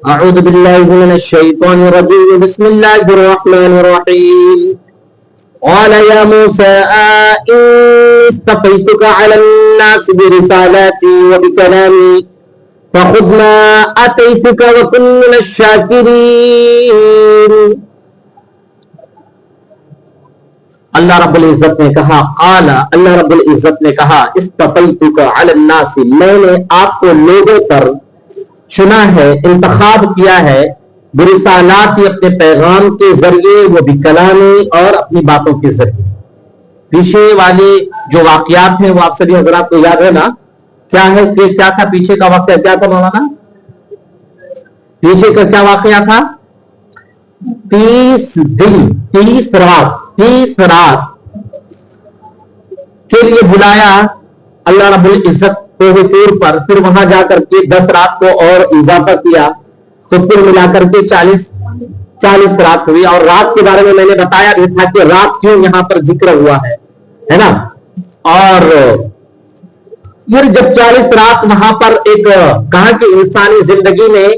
أعوذ بالله من الشيطان الرجيم بسم الله الرحمن الرحيم قال يا موسى إني اصطفيتك على الناس برسالاتي وبكلامي فخذ ما آتيتك وكن من الشاكرين. اللہ رب العزت نے کہا اللہ رب العزت نے کہا اصطفیتک علی الناس، میں نے آپ کو لوگوں پر چنا ہے، انتخاب کیا ہے، برسالاتی اپنے پیغام کے ذریعے، وہ بکلامی اور اپنی باتوں کے ذریعے. پیچھے والے جو واقعات ہیں وہ آپ سبھی حضرات کو یاد ہے نا؟ کیا ہے کہ کیا تھا پیچھے کا واقعہ؟ کیا تھا مولانا؟ پیچھے کا کیا واقعہ تھا؟ 30 دن 30 رات کے لیے بلایا اللہ رب العزت طور پر، پھر وہاں جا کر کے 10 رات کو اور اضافہ کیا، تو پھر ملا کر کے 40 رات ہوئی. اور رات کے بارے میں نے بتایا بھی تھا کہ رات کیوں یہاں پر ذکر ہوا ہے نا. اور پھر جب 40 رات وہاں پر ایک کہا کہ انسانی زندگی میں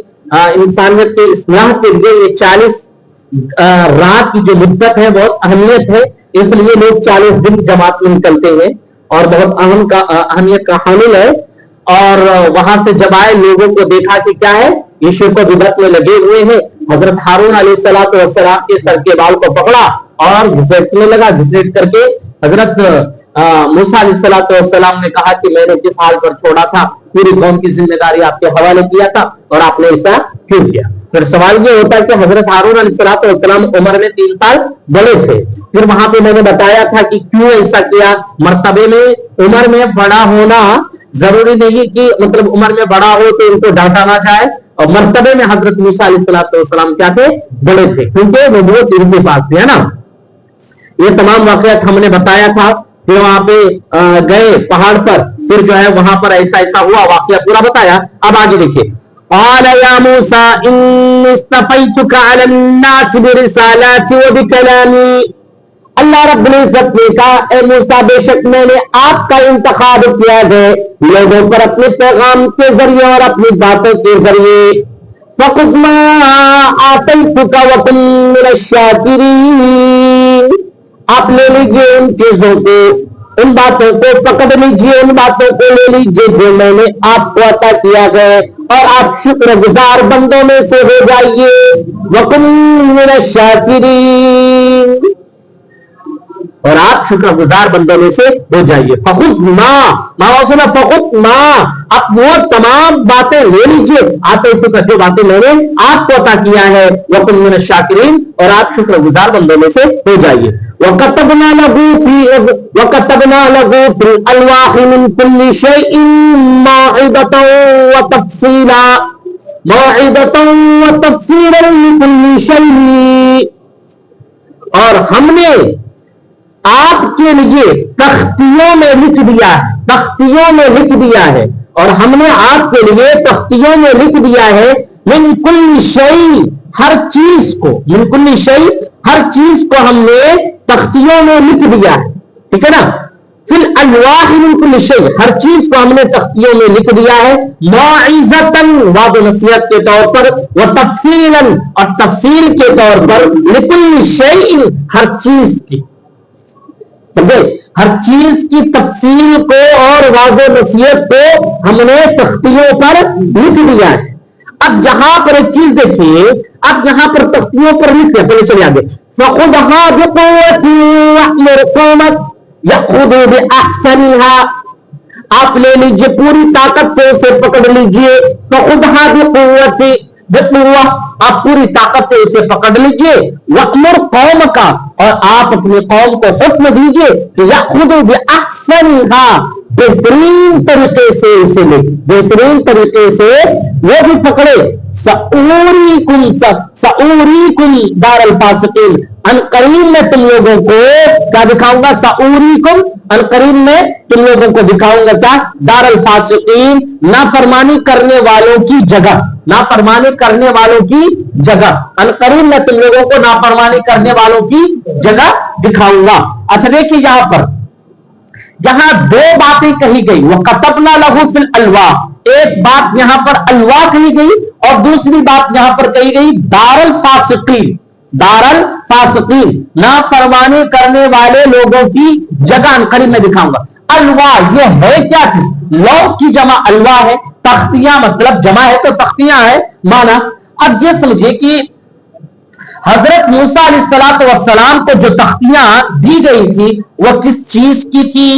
انسانیت کے اصلاح کے لیے یہ 40 رات کی جو مدت ہے بہت اہمیت ہے، اس لیے لوگ 40 دن جماعت میں نکلتے ہیں اور بہت اہمیت کا حامل ہے. اور وہاں سے جب آئے لوگوں کو دیکھا کہ کیا ہے، یہ شرک و بدعت میں لگے ہوئے ہیں. حضرت ہارون علیہ السلام کے سر کے بال کو پکڑا اور گھسیٹنے لگا. گھسیٹ کر کے حضرت موسیٰ علیہ السلام نے کہا کہ میں نے کس حال پر چھوڑا تھا، پوری قوم کی ذمہ داری آپ کے حوالے کیا تھا اور آپ نے ایسا کیوں کیا؟ پھر سوال یہ ہوتا ہے کہ حضرت ہارون علیہ السلام عمر میں 3 سال بڑے تھے. پھر وہاں پہ میں نے بتایا تھا کہ کیوں ایسا کیا. مرتبے میں عمر میں بڑا ہونا ضروری نہیں کہ مطلب عمر میں بڑا ہو تو ان کو ڈانٹا نہ جائے، اور مرتبے میں حضرت موسیٰ علیہ السلام کیا تھے؟ بڑے تھے، کیونکہ نبوت ان کے پاس تھی، ہے نا. یہ تمام واقعات ہم نے بتایا تھا. پھر وہاں پہ گئے پہاڑ پر، پھر جو ہے وہاں پر ایسا ہوا، واقعہ پورا بتایا. اب آگے دیکھیے، قال یا موسیٰ انی اصطفیتک علی الناس برسالاتی وبکلامی. اللہ رب العزت نے کہا اے موسیٰ، بے شک میں نے آپ کا انتخاب کیا ہے لوگوں پر اپنے پیغام کے ذریعے اور اپنی باتوں کے ذریعے. فخذ ما آتیتک وکن من الشاکرین. آپ لے لیجئے ان چیزوں کو، ان باتوں کو پکڑ لیجئے، ان باتوں کو لے لیجئے جو میں نے آپ کو عطا کیا ہے، اور آپ شکر گزار بندوں میں سے ہو جائیے. وکن من الشاکرین، اور آپ شکر گزار بندوں میں سے ہو جائیے. فخذ ما فخذ ما، آپ وہ تمام باتیں لے لیجئے، آتے کا جو باتیں میں نے آپ کو عطا کیا ہے. وکن من الشاکرین، اور آپ شکر گزار بندوں میں سے ہو جائیے. وَكَتَبْنَا لَهُ فِي الْأَلْوَاحِ مِنْ كُلِّ شَيْءٍ مَوْعِظَةً وَتَفْصِيلًا لِكُلِّ شَيْءٍ. اور ہم نے آپ کے لیے تختیوں میں لکھ دیا ہے، اور ہم نے آپ کے لیے تختیوں میں لکھ دیا ہے من کل شیء، ہر چیز کو، من کل شیء، ہر چیز کو ہم نے تختیوں میں لکھ دیا ہے. ٹھیک ہے نا. فی الالواح من کل شیء، ہر چیز کو ہم نے تختیوں میں لکھ دیا ہے. موعظۃ، وعظ و نصیحت کے طور پر، وتفصیلا، اور تفصیل کے طور پر، لکل شیء، ہر چیز کی، سمجھے، ہر چیز کی تفصیل کو اور واضح و نصیحت کو ہم نے تختیوں پر لکھ دیا ہے. اب یہاں پر ایک چیز دیکھیے، اب یہاں پر تختیوں پر لکھ دیا. پہلے چلے آگے. فَخُذْهَا بِقُوَّةٍ وَأْمُرْ قَوْمَكَ يَأْخُذُوا بِأَحْسَنِهَا. آپ لے لیجئے، پوری طاقت سے اسے پکڑ لیجئے. فَخُذْهَا بِقُوَّةٍ، آپ پوری طاقت سے اسے پکڑ لیجئے. وَأْمُرْ قَوْمَكَ، اور آپ اپنی قوم کو حکم دیجئے کہ يَأْخُذُوا بِأَحْسَنِهَا، بہترین طریقے سے اسے لے، بہترین طریقے سے وہ بھی پکڑے. سَأُورِيكُمْ دَارَ الْفَاسِقِينَ، ان قریب میں تم لوگوں کو کیا دکھاؤں گا؟ سَأُورِيكُمْ، ان قریب میں تم لوگوں کو دکھاؤں گا کیا؟ دار الفاسقین، نافرمانی کرنے والوں کی جگہ، نافرمانی کرنے والوں کی جگہ. ان قریب میں تم لوگوں کو نافرمانی کرنے والوں کی جگہ دکھاؤں گا. اچھا دیکھیے یہاں پر، یہاں 2 باتیں کہی گئی. وَكَتَبْنَا لَهُ فِي الْأَلْوَاحِ، ایک بات یہاں پر الوا کہی گئی اور دوسری بات یہاں پر کہی گئی دار الفاسقین. دار الفاسقین نافرمانی کرنے والے لوگوں کی جگہ قریب میں دکھاؤں گا. الوا یہ ہے کیا چیز؟ لو کی جمع الوا ہے, تختیاں مطلب جمع ہے تو تختیاں ہے مانا. اب یہ سمجھے کہ حضرت موسیٰ علیہ السلام کو جو تختیاں دی گئی تھی وہ کس چیز کی تھی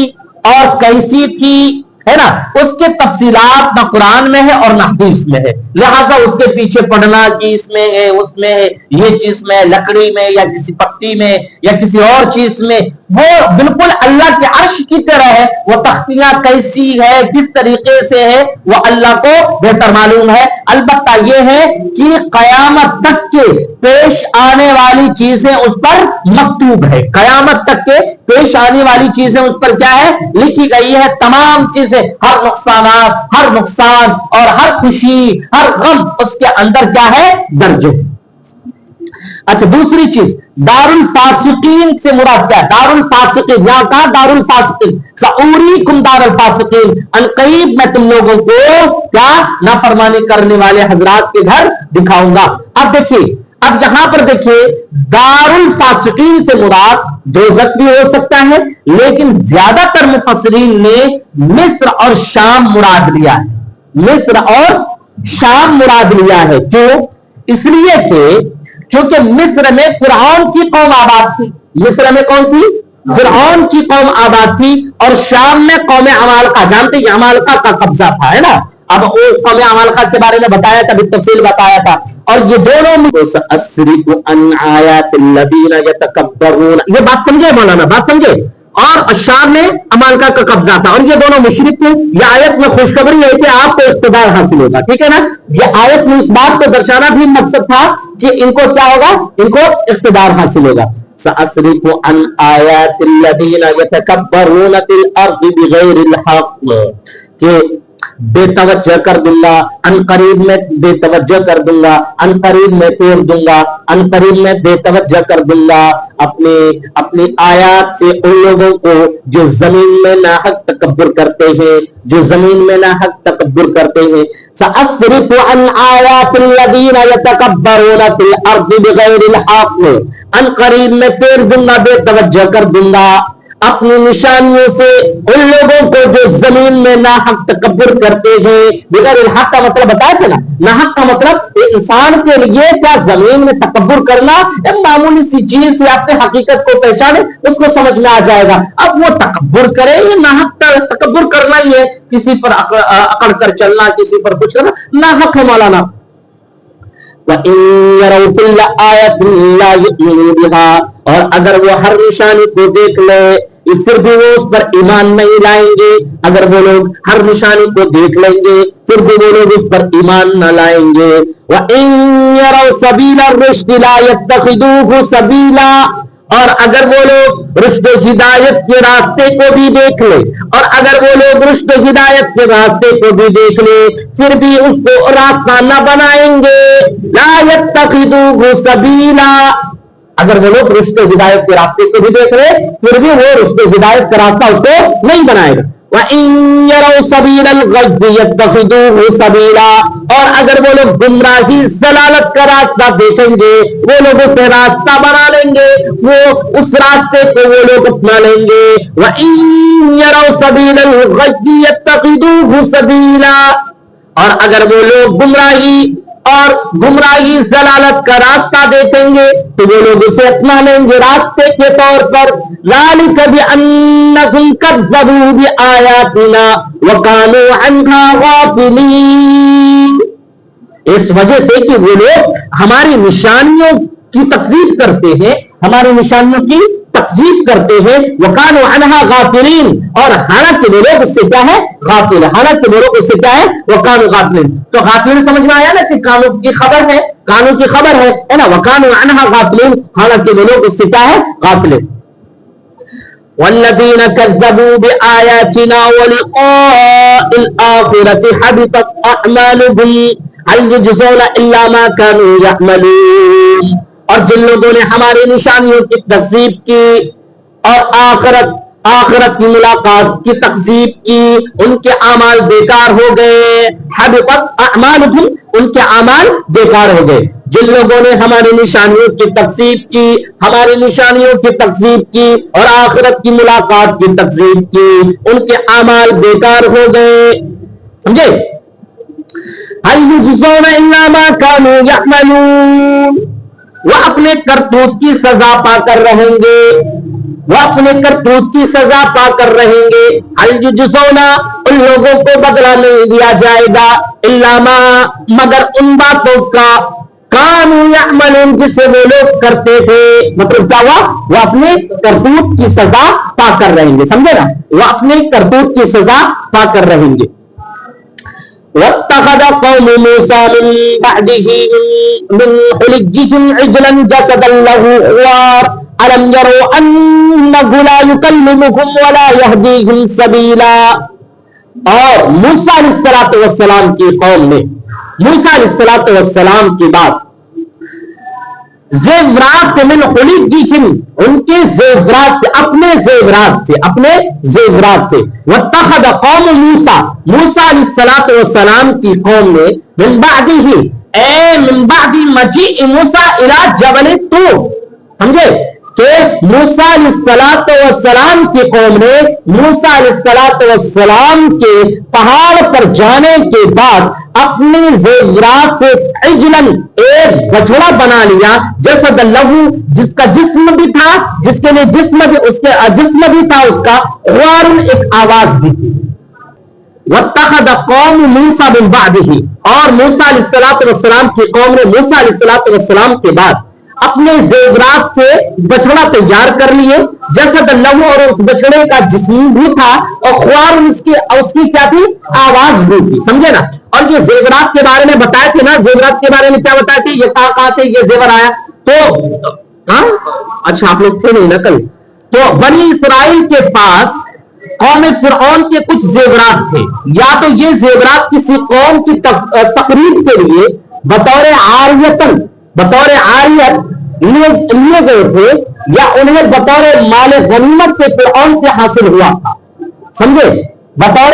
اور کیسی تھی, ہے نا, اس کے تفصیلات نہ قرآن میں ہے اور نہ حدیث میں ہے. لہٰذا اس کے پیچھے پڑھنا کہ اس میں ہے, اس میں ہے, یہ چیز میں, لکڑی میں یا کسی پتی میں یا کسی اور چیز میں, وہ بالکل اللہ کے عرش کی طرح ہے. وہ تختیاں کیسی ہے, کس طریقے سے ہے, وہ اللہ کو بہتر معلوم ہے. البتہ یہ ہے کہ قیامت تک کے پیش آنے والی چیزیں اس پر مکتوب ہے. قیامت تک کے پیش آنے والی چیزیں اس پر کیا ہے, لکھی گئی ہے. تمام چیزیں, ہر نقصانات, ہر نقصان اور ہر خوشی, ہر غم اس کے اندر کیا ہے, درج ہے. اچھا دوسری چیز, دار الفاسقین سے مراد کیا ہے؟ دار الفاسقین یہاں کہا دار الفاسقین, سأوریکم دار الفاسقین, ان قریب میں تم لوگوں کو کیا نافرمانی کرنے والے حضرات کے گھر دکھاؤں گا. اب دیکھیے, اب یہاں پر دیکھیے دار الفاسقین سے مراد دوزخ بھی ہو سکتا ہے, لیکن زیادہ تر مفسرین نے مصر اور شام مراد لیا ہے. مصر اور شام مراد لیا ہے. کیوں؟ اس لیے کہ کیونکہ مصر میں فرعون کی قوم آباد تھی. مصر میں کون تھی؟ فرعون کی قوم آباد تھی. اور شام میں قوم عمالقہ, جانتے ہیں عمالقہ کا قبضہ تھا, ہے نا. اب قوم عمالقہ کے بارے میں بتایا تھا, بالتفصیل بتایا تھا. اور یہ دونوں سأصرف عن آیات الذین یتکبرون, یہ بات سمجھے مولانا, بات سمجھے. اور شام میں عمالقہ کا قبضہ تھا اور یہ دونوں مشرک تھے. یہ آیت میں خوشخبری ہے کہ آپ کو اقتدار حاصل ہوگا, ٹھیک ہے نا. یہ آیت میں اس بات کو درشانا بھی مقصد تھا کہ ان کو کیا ہوگا, ان کو اقتدار حاصل ہوگا. سأصرف عن آیات الذین یتکبرون فی الارض بغیر الحق, کہ بے توجہ کر دوں گا, ان قریب میں بے توجہ کر دوں گا, ان قریب میں توڑ دوں گا, ان قریب میں بے توجہ کر دوں گا اپنی آیات سے ان لوگوں کو جو زمین میں ناحق تکبر کرتے ہیں, جو زمین میں ناحق تکبر کرتے ہیں. سأصرف عن آیات الذین یتکبرون فی الارض بغیر الحق, ان قریب میں پھیر دوں گا, بے توجہ کر دوں گا اپنی نشانیوں سے ان لوگوں کو جو زمین میں ناحق تکبر کرتے ہیں. بغیر الحق کا مطلب بتایا تھا نا, ناحق کا مطلب انسان کے لیے کیا زمین میں تکبر کرنا ایک معمولی سی چیز سے اپنے حقیقت کو پہچانے, اس کو سمجھ میں آ جائے گا. اب وہ تکبر کرے, یہ ناحق تکبر کرنا ہی ہے, کسی پر اکڑ کر چلنا, کسی پر کچھ کرنا, ناحق ہے مولانا. وَإِن يَرَوْا كُلَّ آيَةٍ لَا يُؤْمِنُوا بِهَا, اور اگر وہ ہر نشانی کو دیکھ لے پھر بھی وہ اس پر ایمان نہیں لائیں گے. اگر وہ لوگ ہر نشانی کو دیکھ لیں گے پھر بھی وہ لوگ اس پر ایمان نہ لائیں گے. وَإِن يَرَوْا سَبِيلَ الرُّشْدِ لَا يَتَّخِذُوهُ سَبِيلًا, اور اگر وہ لوگ رشد و ہدایت کے راستے کو بھی دیکھ لے, اور اگر وہ لوگ رشد و ہدایت کے راستے کو بھی دیکھ لے پھر بھی اس کو راستہ نہ بنائیں گے. لا يَتَّخِذُوهُ سَبِيلًا, اگر وہ لوگ رشد و ہدایت کے راستے کو بھی دیکھ لے پھر بھی وہ رشد و ہدایت کا راستہ اس کو نہیں بنائے گا. وَإِن يَرَوْا سَبِيلَ الْغَيِّ يَتَّخِذُوهُ سَبِيلًا, اور اگر وہ لوگ گمراہی ضلالت کا راستہ دیکھیں گے وہ لوگ اسے راستہ بنا لیں گے, وہ اس راستے کو وہ لوگ اپنا لیں گے. وَإِن يَرَوْا سَبِيلَ الْغَيِّ يَتَّخِذُوهُ سَبِيلًا, اور اگر وہ لوگ گمراہی ضلالت کا راستہ دیکھیں گے تو وہ لوگ اسے اپنا لیں گے راستے کے طور پر. ذَلِكَ بِأَنَّهُمْ كَذَّبُوا بِآيَاتِنَا وَكَانُوا عَنْهَا غَافِلِينَ, اس وجہ سے کہ وہ لوگ ہماری نشانیوں کی تکذیب کرتے ہیں, ہماری نشانیوں کی تکذیب کرتے ہیں. وَكَانُوا عَنْهَا غَافِلِينَ, اور حالانکہ وہ لوگ اس سے کیا ہے, غافل, حالانکہ وہ لوگ اس سے کیا ہے, وَكَانُوا غَافِلِينَ. تو غافلین سمجھ میں آیا نا کہ قانون کی خبر ہے, قانون کی خبر ہے نا. وَكَانُوا عَنْهَا غَافِلِينَ, حالانکہ وہ لوگ اس سے کیا ہے, غافل. وَالَّذِينَ كَذَّبُوا بِآيَاتِنَا وَلِقَاءِ الْآخِرَةِ حَبِطَتْ أَعْمَالُهُمْ هَلْ يُجْزَوْنَ إِلَّا مَا كَانُوا يَعْمَلُونَ, اور جن لوگوں نے ہماری نشانیوں کی تکذیب کی اور آخرت آخرت کی ملاقات کی تکذیب کی، ان کے اعمال بیکار ہو گئے. حبطت اعمالهم، ان کے اعمال بیکار ہو گئے. جن لوگوں نے ہماری نشانیوں کی تکذیب کی، ہماری نشانیوں کی تکذیب کی اور آخرت کی ملاقات کی تکذیب کی، ان کے اعمال بیکار ہو گئے. سمجھے؟ هل يجزون الا ما كانوا يعملون، وہ اپنے کرتوت کی سزا پا کر رہیں گے، وہ اپنے کرتوت کی سزا پا کر رہیں گے. الجزون، ان لوگوں کو بدلہ نہیں دیا جائے گا، الا ما، مگر ان باتوں کا، کانوا یعملون، جسے وہ لوگ کرتے تھے. مطلب کیا ہوا؟ وہ اپنے کرتوت کی سزا پا کر رہیں گے. سمجھے نا؟ وہ اپنے کرتوت کی سزا پا کر رہیں گے. واتخذ قوم موسى من بعده من حليهم عجلا جسدا له خوار ألم يروا أنه لا يكلمهم ولا يهديهم سبيلا. اور موسیٰ علیہ السلام کی قوم نے موسیٰ علیہ السلام کی بات زیورات من حلیہم، ان کے زیورات سے، اپنے زیورات سے، اپنے زیورات سے. واتخذ قوم موسیٰ، موسیٰ علیہ السلام کی قوم نے من بعدہ، اے من بعد مجیء موسیٰ الی جبل طور. سمجھے کہ موسیٰ علیہ السلام کی قوم نے موسیٰ علیہ السلام کے پہاڑ پر جانے کے بعد اپنے زیورات سے عجلن، ایک بچڑا بنا لیا، جسد لہو، جس کا جسم بھی تھا، جس کے لیے جسم بھی، اس کے جسم بھی تھا، اس کا خوار، ایک آواز بھی تھی. واتخذ قوم موسیٰ من بعدہ، اور موسیٰ علیہ السلام کی قوم نے موسیٰ علیہ السلام کے بعد اپنے زیورات سے بچڑا تیار کر لیے، جسد لہو، اور اس بچڑے کا جسم بھی تھا، اور خوار، اس کی کیا تھی؟ آواز بھی تھی. سمجھے نا؟ اور یہ زیورات کے بارے میں بتایا تھے نا، زیورات کے بارے میں کیا بتایا تھے؟ یہ کہاں سے یہ زیور آیا؟ تو ہاں اچھا آپ لوگ تھے نہیں نا کل. تو بنی اسرائیل کے پاس قوم فرعون کے کچھ زیورات تھے، یا تو یہ زیورات کسی قوم کی تقریب کے لیے بطور عاریت لیے گئے تھے، یا انہیں بطور مال غنیمت کے فرعون سے حاصل ہوا تھا. سمجھے؟ بطور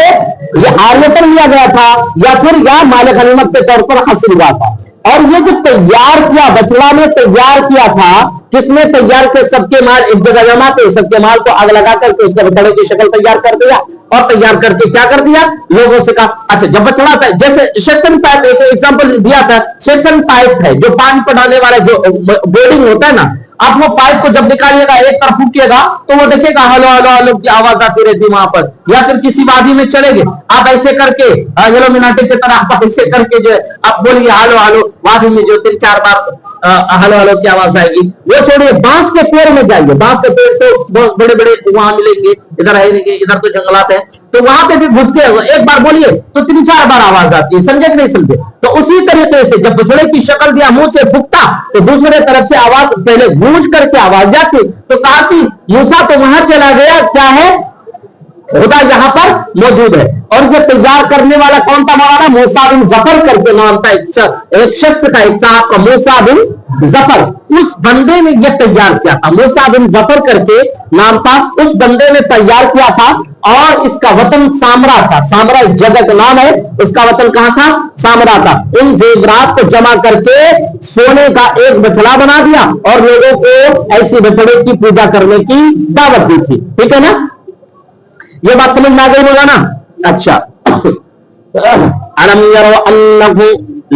یہ عاریتن لیا گیا تھا، یا پھر یا مال غنیمت کے طور پر حاصل ہوا تھا. اور یہ جو تیار کیا، بچڑا نے تیار کیا تھا، کس نے تیار کیا؟ سب کے مال ایک جگہ جمع تھے، سب کے مال کو آگ لگا کر کے اس کے بچڑے کی شکل تیار کر دیا، اور تیار کر کے کیا کر دیا؟ لوگوں سے کہا اچھا جب بچڑا تھا، جیسے سیکشن پائپ، ایک ایگزامپل دیا تھا، سیکشن پائپ ہے جو پانی پڑانے والا جو بورڈنگ ہوتا ہے نا، آپ وہ پائپ کو جب نکالیے گا، ایک طرف پھونکیے گا تو وہ دیکھے گا ہلو ہلو ہلو کی آواز آتی رہتی وہاں پر. یا پھر کسی وادی میں چلے گئے، آپ ایسے کر کے ہلو مناٹے کی طرح آپ ایسے کر کے جو آپ بولیے ہلو ہلو، وادی میں جو 3-4 بار ہلو ہلو کی آواز آئے گی. وہ چھوڑیے، بانس کے پیڑ میں جائیے، بانس کے پیڑ تو بہت بڑے بڑے وہاں ملیں گے، ادھر آئیں گے، ادھر تو جنگلات ہیں، تو وہاں پہ بھی گھس کے ایک بار بولیے تو 3-4 بار آواز آتی ہے. سمجھے کہ نہیں سمجھے؟ تو اسی طریقے سے جب بچڑے کی شکل دیا، منہ سے پھکتا تو دوسرے طرف سے آواز پہلے گونج کر کے آواز جاتی. تو کہا کہ موسیٰ تو وہاں چلا گیا، کیا ہے؟ خدا یہاں پر موجود ہے. اور یہ تیار کرنے والا کون تھا؟ مولانا موسیٰ بن ظفر کر کے نام تھا ایک شخص کا، ایک صاحب کا، موسیٰ بن ظفر. اس بندے نے یہ تیار کیا تھا، موسیٰ بن ظفر کر کے نام تھا، اس بندے نے تیار کیا تھا. اور اس کا وطن سامرا تھا، سامرا ایک جگہ کا نام ہے، اس کا وطن کہاں تھا؟ سامرا تھا. ان زیورات کو جمع کر کے سونے کا ایک بچڑا بنا دیا، اور لوگوں کو ایسی بچڑے کی پوجا کرنے کی دعوت دی تھی. ٹھیک ہے نا؟ یہ بات سمجھ میں آ گئی ہوگا نا؟ اچھا. الم یروا انہ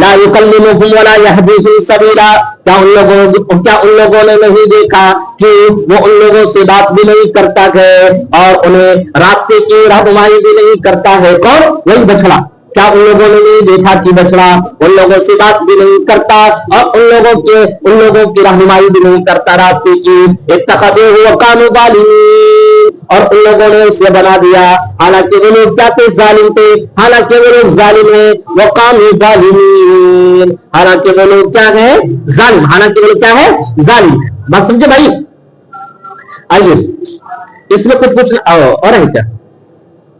لا یکلمہم ولا یہدیہم سبیلا، کیا ان لوگوں نے نہیں دیکھا کہ وہ ان لوگوں سے بات بھی نہیں کرتا ہے اور انہیں راستے کی رہنمائی بھی نہیں کرتا ہے؟ کون؟ وہی بچڑا. کیا ان لوگوں نے نہیں دیکھا کہ بچڑا ان لوگوں سے بات بھی نہیں کرتا اور ان لوگوں کی رہنمائی بھی نہیں کرتا راستے کی؟ اتخذوہ وکانوا ظالمین، اور ان لوگوں نے اسے بنا دیا، حالانکہ وہ لوگ کیا تھے؟ ظالم تھے. حالانکہ وہ لوگ ظالم ہیں. وقاموا ظالمین، حالانکہ وہ لوگ کیا ہے؟ ظالم. حالانکہ وہ لوگ کیا ہے؟ ظالم. بات سمجھے بھائی؟ آئیے اس میں کچھ اور ہے کیا؟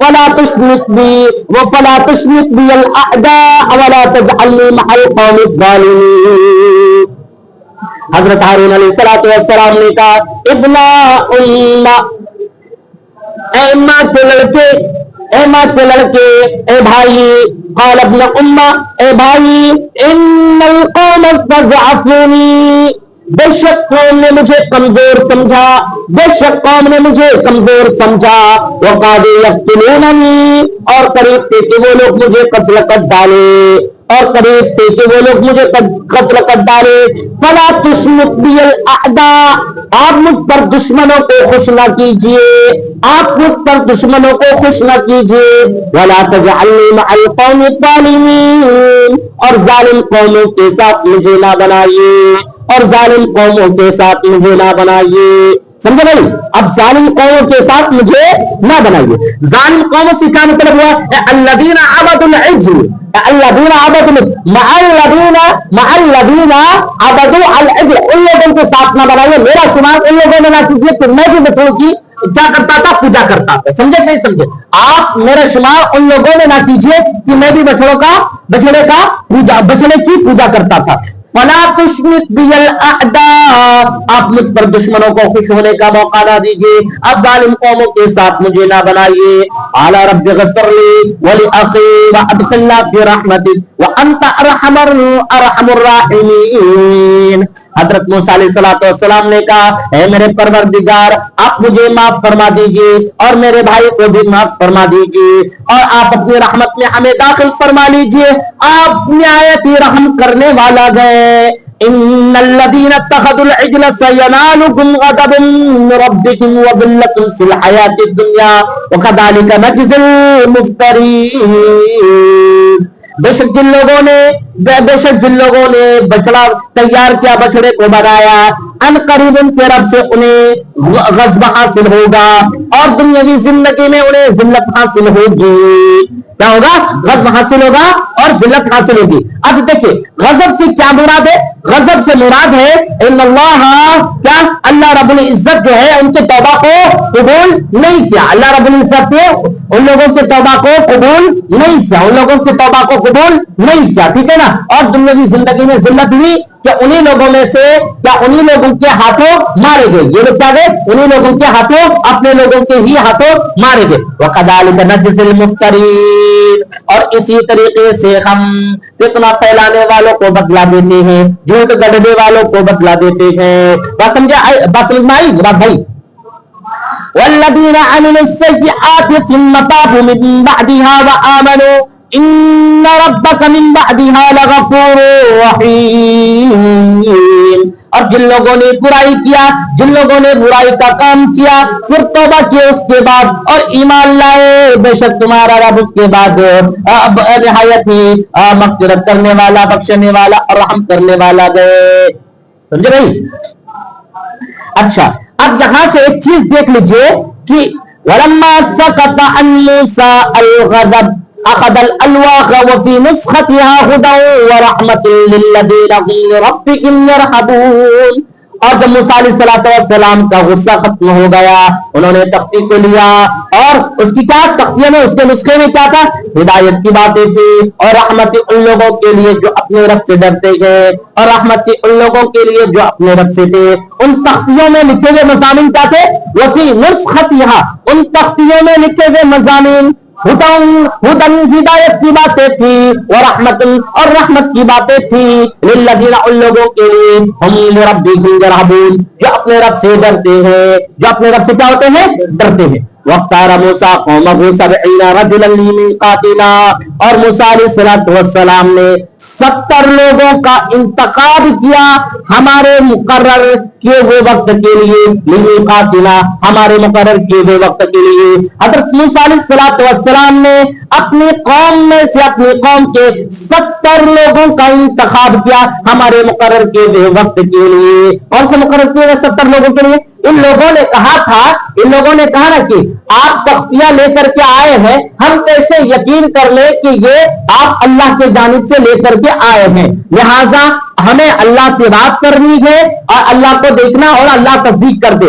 فلا تشمت بی وفلا تشمت بی الاعداء ولا تجعلنی مع القوم الظالمین. حضرت ہارون علیہ السلام نے کہا ابنا امہ، اے اماں کے لڑکے، اے ماں کے لڑکے، اے بھائی. قال ابن امہ، اے بھائی، ان القوم استضعفونی، بے شک قوم نے مجھے کمزور سمجھا، بے شک قوم نے مجھے کمزور سمجھا. وقالوا یقتلوننی، اور قریب تھے کہ وہ لوگ مجھے قتل کر ڈالے، اور قریب تھے کہ وہ لوگ مجھے قتل کر ڈالے. فلا تشمت بی الاعداء، آپ مجھ پر دشمنوں کو خوش نہ کیجیے، آپ مجھ پر دشمنوں کو خوش نہ کیجیے. ولا تجعلنی مع القوم الظالمین، اور ظالم قوموں کے ساتھ مجھے نہ بنائیے، اور ظالم قوموں کے ساتھ مجھے نہ بنائیے. سمجھے بھائی؟ اب ظالم قوموں کے ساتھ مجھے نہ بنائیے. ظالم قوموں سے کیا مطلب ہوا؟ الذین عبدوا العجل، الذین عبدوا مع الذین عبدوا العجل، ان لوگوں کے ساتھ نہ بنائیے. میرا شمار ان لوگوں نے نہ کیجیے کہ میں بھی بچڑوں کی کیا کرتا تھا؟ پوجا کرتا تھا. سمجھے نہیں سمجھے؟ آپ میرا شمار ان لوگوں نے نہ کیجیے کہ میں بھی بچڑے کی پوجا کرتا تھا. فلا تشمت بی الاعداء، آپ مجھ پر دشمنوں کو خوش ہونے کا موقع نہ دیجیے، اب ظالم قوموں کے ساتھ مجھے نہ بنائیے. اعلی رب اغفر لی ولاخی وادخلنا فی رحمتک وانت ارحم الراحمین. حضرت موسیٰ علیہ السلام نے کہا اے میرے پروردگار، آپ مجھے معاف فرما دیجیے اور میرے بھائی کو بھی معاف فرما دیجیے، اور آپ اپنی رحمت میں ہمیں داخل فرما لیجیے. آپ نہایت ہی رحم کرنے والا گئے. ان الذين اتخذوا العجل سينالهم غضب من ربهم وذلة في الحياة الدنيا وكذلك نجزي المفترين. بے شک جن لوگوں نے بچڑا تیار کیا، بچڑے کو بنایا، ان قریب ان کے رب سے انہیں غضب حاصل ہوگا اور دنیاوی زندگی میں انہیں ذلت حاصل ہوگی. کیا ہوگا؟ غضب حاصل ہوگا اور ذلت حاصل ہوگی. اب دیکھیں غضب سے کیا مراد ہے؟ غضب سے مراد ہے ان اللہ، کیا اللہ رب العزت جو ہے ان کے توبہ کو قبول نہیں کیا. اللہ رب العزت نے ان لوگوں کے توبہ کو قبول نہیں کیا، ان لوگوں کے توبہ کو قبول نہیں کیا. ٹھیک ہے نا؟ اور دنیاوی زندگی میں ذلت ہوئی کہ انہی لوگوں میں سے، کیا انہی لوگوں کے ہاتھوں مارے گئے. یہ لوگ کیا گئے؟ انہی لوگوں کے ہاتھوں، اپنے لوگوں کے ہی ہاتھوں مارے گئے. وَكَذَلِكَ نَجْزِي الْمُفْتَرِينَ، اور اسی طریقے سے ہم فتنہ پھیلانے والوں کو بدلا دیتے ہیں، جھوٹ گڑھنے والوں کو بدلا دیتے ہیں. بات سمجھا؟ بات سمجھ میں آئی مراد بھائی؟ وَالَّذِينَ عَمِلُوا السَّيِّئَاتِ ثُمَّ تَابُوا مِن بَعْدِهَا وَآمَنُوا ان ربک من بعدها لغفور رحیم. اور جن لوگوں نے برائی کیا، جن لوگوں نے برائی کا کام کیا، پھر توبہ کیے اس کے بعد اور ایمان لائے، بے شک تمہارا رب اس کے بعد نہایت ہی مغفرت کرنے والا، بخشنے والا اور رحم کرنے والا گئے. سمجھے بھائی؟ اچھا اب یہاں سے ایک چیز دیکھ لیجئے کہ وَلَمَّا سَقَطَ عَن مُوسَىٰ الْغَضَبُ اخذ الالواح وفي نسختها هدى ورحمة للذين هم لربهم يرهبون. اور جب موسیٰ علیہ السلام کا غصہ ختم ہو گیا، انہوں نے تختی کو لیا اور اس کی کیا تختیوں میں، اس کے نسخے میں کیا تھا؟ ہدایت کی باتیں تھی اور رحمت ان لوگوں کے لیے جو اپنے رب سے ڈرتے گئے، اور رحمت ان لوگوں کے لیے جو اپنے رب سے تھے. ان تختیوں میں لکھے ہوئے مضامین کیا تھے؟ وفی نسختها، ان تختیوں میں لکھے ہوئے مضامین ہدن ہدایت کی باتیں تھی، ورحمت اور رحمت کی باتیں تھی، للذین ان لوگوں کے لیے ہم لربہم یرہبون، جو اپنے رب سے ڈرتے ہیں، جو اپنے رب سے کیا ہوتے ہیں؟ ڈرتے ہیں. واختار موسیٰ قومہ 70 رجلا لمیقاتنا، اور موسیٰ علیہ السلام نے 70 لوگوں کا انتخاب کیا ہمارے مقرر کیے ہوئے وقت کے لیے، لمیقاتنا ہمارے مقرر کیے ہوئے وقت کے لیے. حضرت موسیٰ علیہ السلام نے اپنی قوم میں سے، اپنی قوم کے 70 لوگوں کا انتخاب کیا ہمارے مقرر کیے ہوئے وقت کے لیے. کون سے مقرر کیے ہوئے 70 لوگوں کے لیے؟ ان لوگوں نے کہا تھا، ان لوگوں نے کہا نا کہ آپ تختیاں لے کر کے آئے ہیں، ہم کیسے یقین کر لیں کہ یہ آپ اللہ کے جانب سے لے کر کے آئے ہیں، لہٰذا ہمیں اللہ سے بات کرنی ہے اور اللہ کو دیکھنا اور اللہ تصدیق کر دے.